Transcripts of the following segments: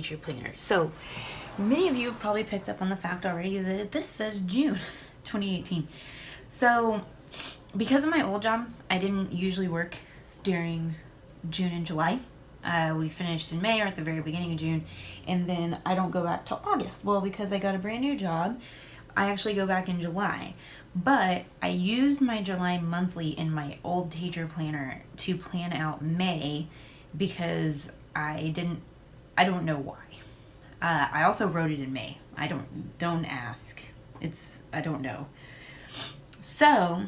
teacher planner. So many of you have probably picked up on the fact already that this says June 2018. So because of my old job, I didn't usually work during June and July. We finished in May or at the very beginning of June, and then I don't go back till August. Well, because I got a brand new job, I actually go back in July. But I used my July monthly in my old teacher planner to plan out May because I don't know why. I also wrote it in May. Don't ask. I don't know. So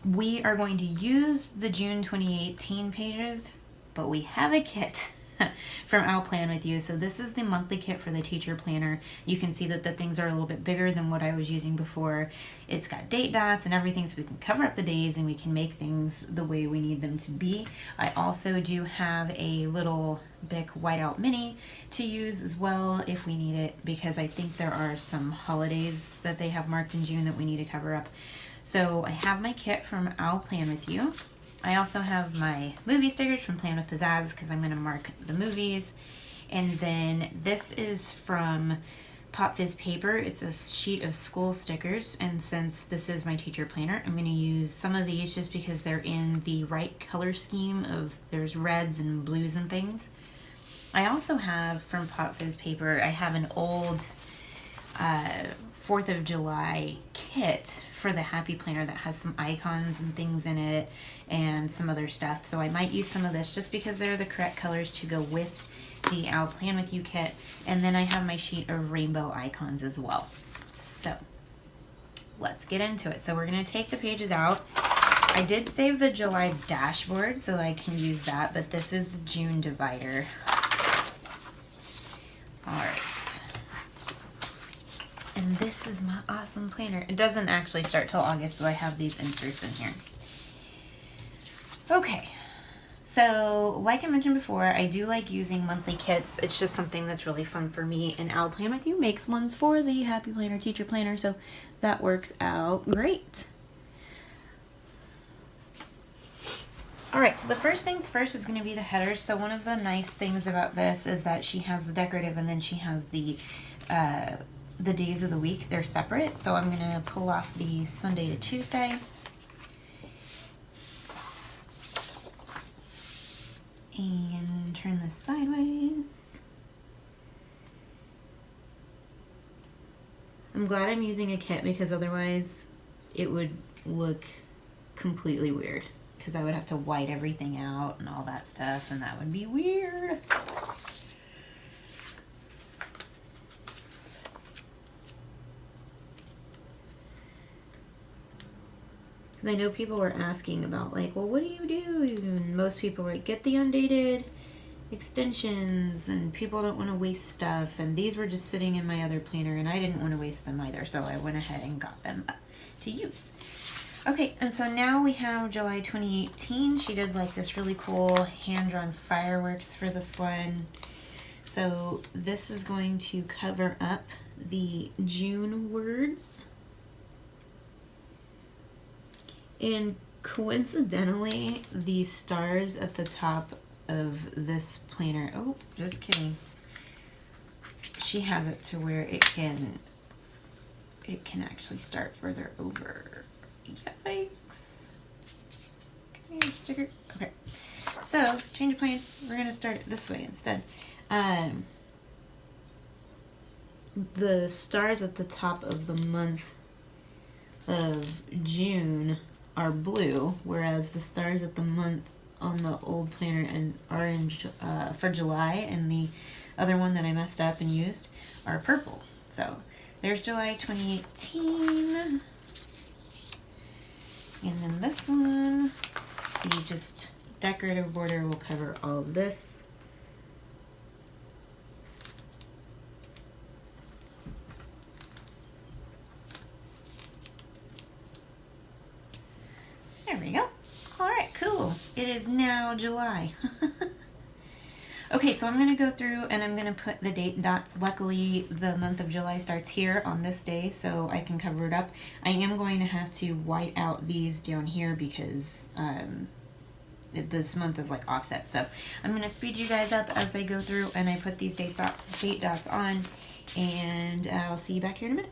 we are going to use the June 2018 pages, but we have a kit from I'll Plan With You. So this is the monthly kit for the teacher planner. You can see that the things are a little bit bigger than what I was using before. It's got date dots and everything, so we can cover up the days and we can make things the way we need them to be. I also do have a little Bic whiteout mini to use as well if we need it, because I think there are some holidays that they have marked in June that we need to cover up. So I have my kit from I'll Plan With You. I also have my movie stickers from Plan with Pizzazz because I'm going to mark the movies. And then this is from Pop Fizz Paper. It's a sheet of school stickers. And since this is my teacher planner, I'm going to use some of these just because they're in the right color scheme of there's reds and blues and things. I also have from Pop Fizz Paper, I have an old 4th of July kit for the Happy Planner that has some icons and things in it and some other stuff. So I might use some of this just because they're the correct colors to go with the I'll Plan With You kit. And then I have my sheet of rainbow icons as well. So let's get into it. So we're going to take the pages out. I did save the July dashboard so that I can use that, but this is the June divider. All right. And this is my awesome planner. It doesn't actually start till August, so I have these inserts in here. Okay, so like I mentioned before, I do like using monthly kits. It's just something that's really fun for me, and I'll Plan With You makes ones for the Happy Planner Teacher Planner, so that works out great. Alright, so the first things first is going to be the headers. So one of the nice things about this is that she has the decorative and then she has the days of the week. They're separate. So I'm going to pull off the Sunday to Tuesday. And turn this sideways. I'm glad I'm using a kit because otherwise it would look completely weird, because I would have to white everything out and all that stuff, and that would be weird. Because I know people were asking about, like, well, what do you do? And most people were like, get the undated extensions, and people don't want to waste stuff. And these were just sitting in my other planner, and I didn't want to waste them either, so I went ahead and got them to use. Okay, and so now we have July 2018. She did like this really cool hand-drawn fireworks for this one. So this is going to cover up the June words. And coincidentally, the stars at the top of this planner, oh, just kidding. She has it to where it can actually start further over. Yikes. Come here, sticker. Okay. So, change of plans. We're going to start it this way instead. The stars at the top of the month of June are blue, whereas the stars at the month on the old planner and are in for July, and the other one that I messed up and used are purple. So, there's July 2018. And then this one, the just decorative border will cover all of this. There we go. All right, cool. It is now July. Okay, so I'm going to go through and I'm going to put the date dots. Luckily, the month of July starts here on this day, so I can cover it up. I am going to have to white out these down here because this month is like offset. So I'm going to speed you guys up as I go through and I put these date dots on, and I'll see you back here in a minute.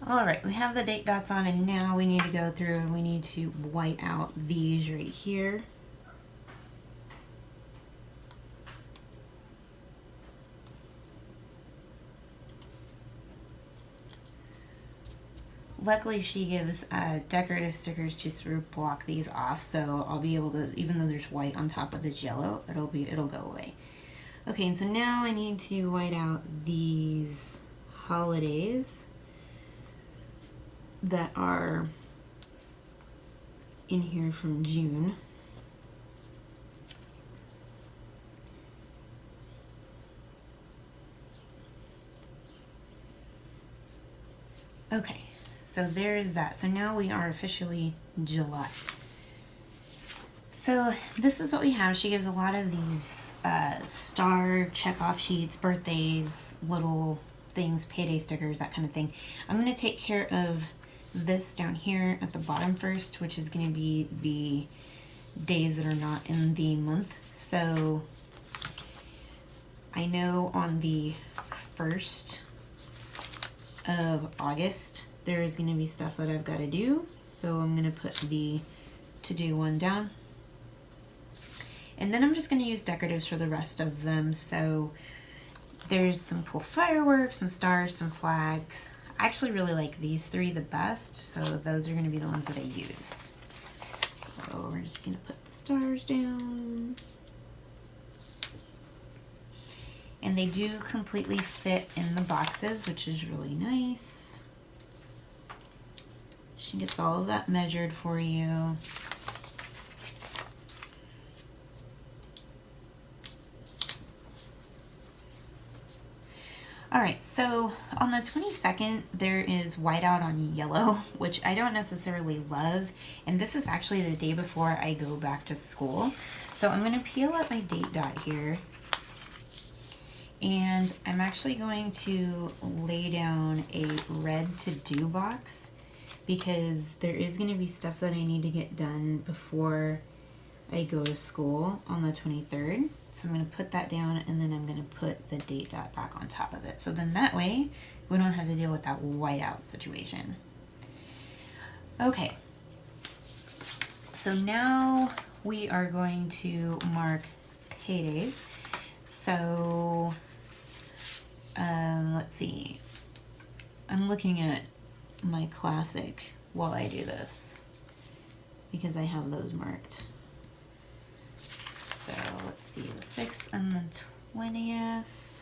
All right, we have the date dots on, and now we need to go through and we need to white out these right here. Luckily, she gives decorative stickers to sort of block these off, so I'll be able to, even though there's white on top of this yellow, it'll go away. Okay, and so now I need to white out these holidays that are in here from June. Okay, so there's that. So now we are officially July. So this is what we have. She gives a lot of these star check-off sheets, birthdays, little things, payday stickers, that kind of thing. I'm going to take care of this down here at the bottom first, which is going to be the days that are not in the month. So I know on the 1st of August there is going to be stuff that I've got to do, so I'm going to put the to-do one down, and then I'm just going to use decoratives for the rest of them. So there's some cool fireworks, some stars, some flags. I actually really like these three the best, so those are going to be the ones that I use. So we're just going to put the stars down. And they do completely fit in the boxes, which is really nice. She gets all of that measured for you. All right, so on the 22nd, there is whiteout on yellow, which I don't necessarily love. And this is actually the day before I go back to school. So I'm gonna peel up my date dot here. And I'm actually going to lay down a red to-do box, because there is gonna be stuff that I need to get done before I go to school on the 23rd. So I'm going to put that down, and then I'm going to put the date dot back on top of it. So then that way we don't have to deal with that whiteout situation. Okay. So now we are going to mark paydays. So let's see. I'm looking at my classic while I do this, because I have those marked. So let's see, the 6th and the 20th.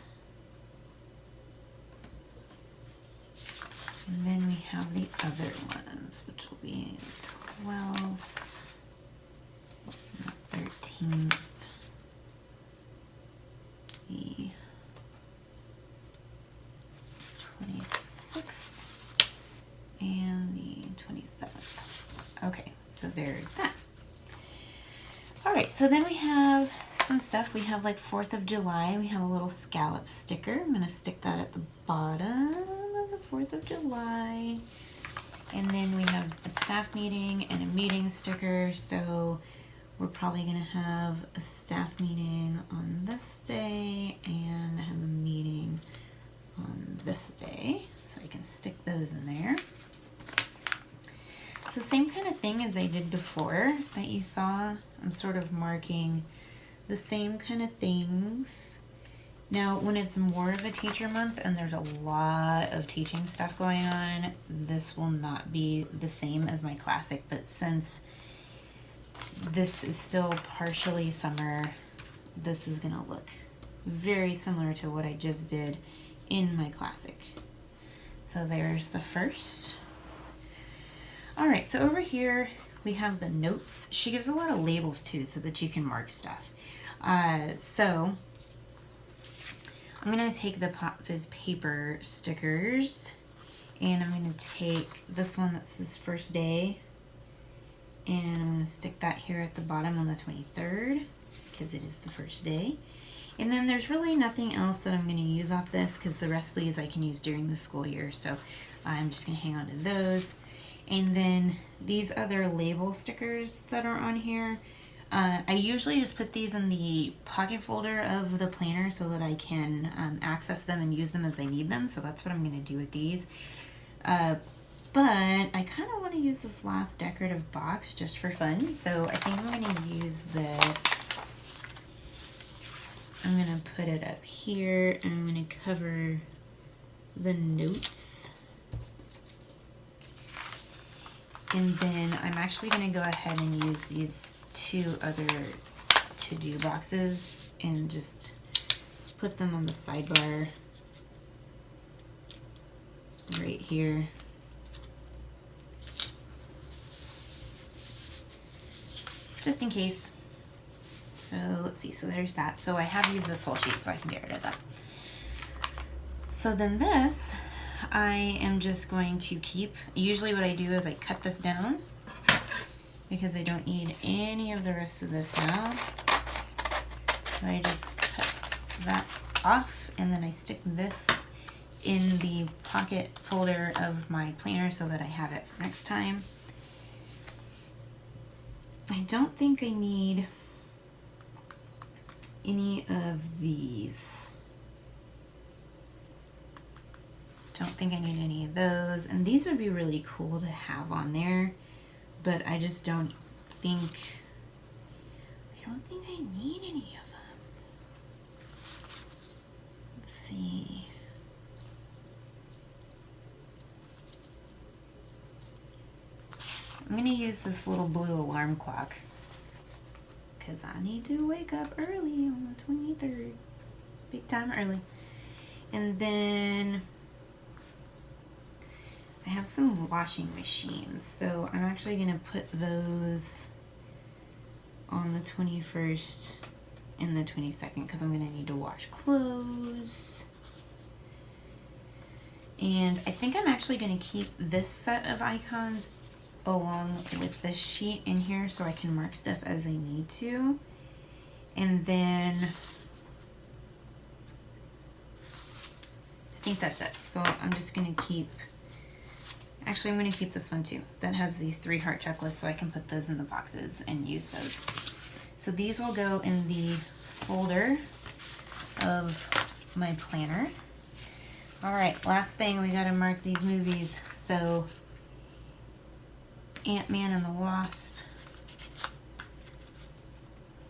And then we have the other ones, which will be the 12th, and the 13th, the 26th, and the 27th. Okay, so there's that. All right, so then we have some stuff. We have like 4th of July. We have a little scallop sticker. I'm gonna stick that at the bottom of the 4th of July. And then we have a staff meeting and a meeting sticker. So we're probably gonna have a staff meeting on this day and have a meeting on this day. So I can stick those in there. So same kind of thing as I did before that you saw. I'm sort of marking the same kind of things. Now, when it's more of a teacher month and there's a lot of teaching stuff going on, this will not be the same as my classic, but since this is still partially summer, this is gonna look very similar to what I just did in my classic. So there's the first. All right, so over here we have the notes. She gives a lot of labels too so that you can mark stuff. So I'm gonna take the Pop Fizz paper stickers and I'm gonna take this one that says first day and I'm gonna stick that here at the bottom on the 23rd because it is the first day. And then there's really nothing else that I'm gonna use off this because the rest of these I can use during the school year. So I'm just gonna hang on to those. And then these other label stickers that are on here, I usually just put these in the pocket folder of the planner so that I can access them and use them as I need them. So that's what I'm going to do with these. But I kind of want to use this last decorative box just for fun. So I think I'm going to use this. I'm going to put it up here and I'm going to cover the notes. And then I'm actually going to go ahead and use these two other to-do boxes and just put them on the sidebar right here. Just in case. So let's see, so there's that. So I have used this whole sheet so I can get rid of that. So then this, I am just going to keep, usually what I do is I cut this down because I don't need any of the rest of this now. So I just cut that off and then I stick this in the pocket folder of my planner so that I have it next time. I don't think I need any of these. Don't think I need any of those. And these would be really cool to have on there, but I just don't think I need any of them. Let's see. I'm gonna use this little blue alarm clock because I need to wake up early on the 23rd. Big time early. And then I have some washing machines, so I'm actually gonna put those on the 21st and the 22nd because I'm gonna need to wash clothes. And I think I'm actually gonna keep this set of icons along with this sheet in here so I can mark stuff as I need to. And then I think that's it. So I'm just gonna keep, actually I'm gonna keep this one too. That has these 3 heart checklists so I can put those in the boxes and use those. So these will go in the folder of my planner. All right, last thing, we gotta mark these movies. So Ant-Man and the Wasp,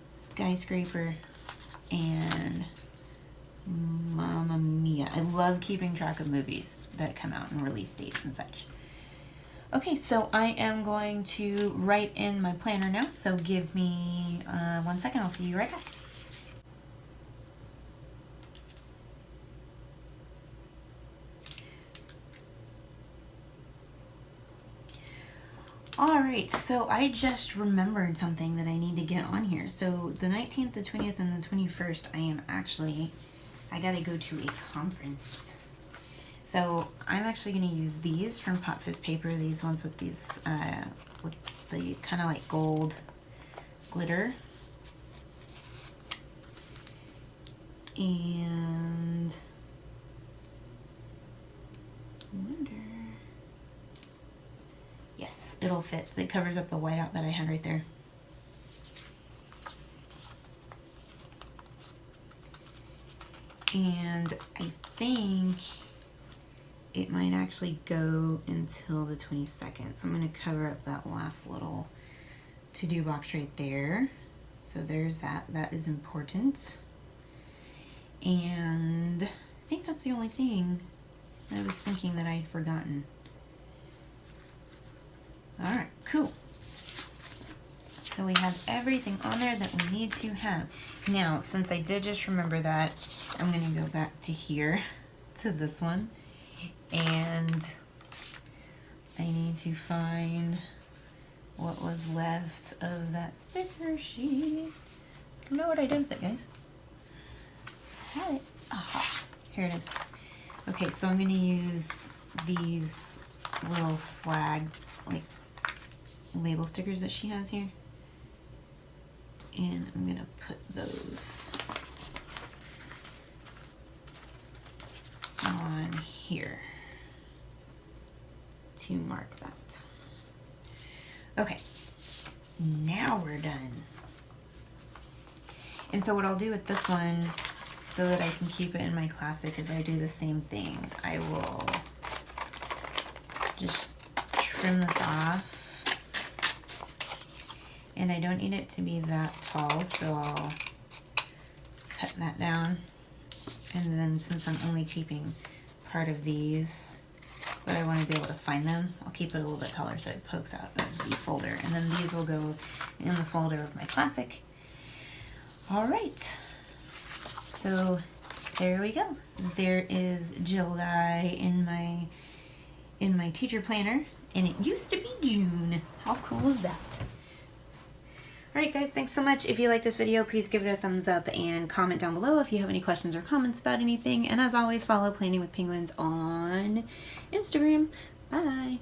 Skyscraper, and Mamma Mia. I love keeping track of movies that come out and release dates and such. Okay, so I am going to write in my planner now, so give me 1 second, I'll see you right back. Alright, so I just remembered something that I need to get on here. So the 19th, the 20th, and the 21st, I gotta go to a conference. So I'm actually gonna use these from Pop Fizz paper, these ones with these, with the kind of like gold glitter. And I wonder, yes, it'll fit. It covers up the whiteout that I had right there. And I think it might actually go until the 22nd. So I'm going to cover up that last little to-do box right there. So there's that. That is important. And I think that's the only thing I was thinking that I'd forgotten. All right, cool. So we have everything on there that we need to have. Now, since I did just remember that, I'm going to go back to here, to this one, and I need to find what was left of that sticker sheet. I don't know what I did with it, guys. I had it. Aha, here it is. Okay, so I'm going to use these little flag, like, label stickers that she has here. And I'm going to put those on here to mark that. Okay, now we're done. And so what I'll do with this one, so that I can keep it in my classic, is I do the same thing. I will just trim this off. And I don't need it to be that tall, so I'll cut that down. And then since I'm only keeping part of these, but I want to be able to find them, I'll keep it a little bit taller so it pokes out of the folder. And then these will go in the folder of my classic. All right, so there we go. There is July in my teacher planner, and it used to be June. How cool is that? Alright guys, thanks so much. If you like this video, please give it a thumbs up and comment down below if you have any questions or comments about anything. And as always, follow Planning with Penguins on Instagram. Bye!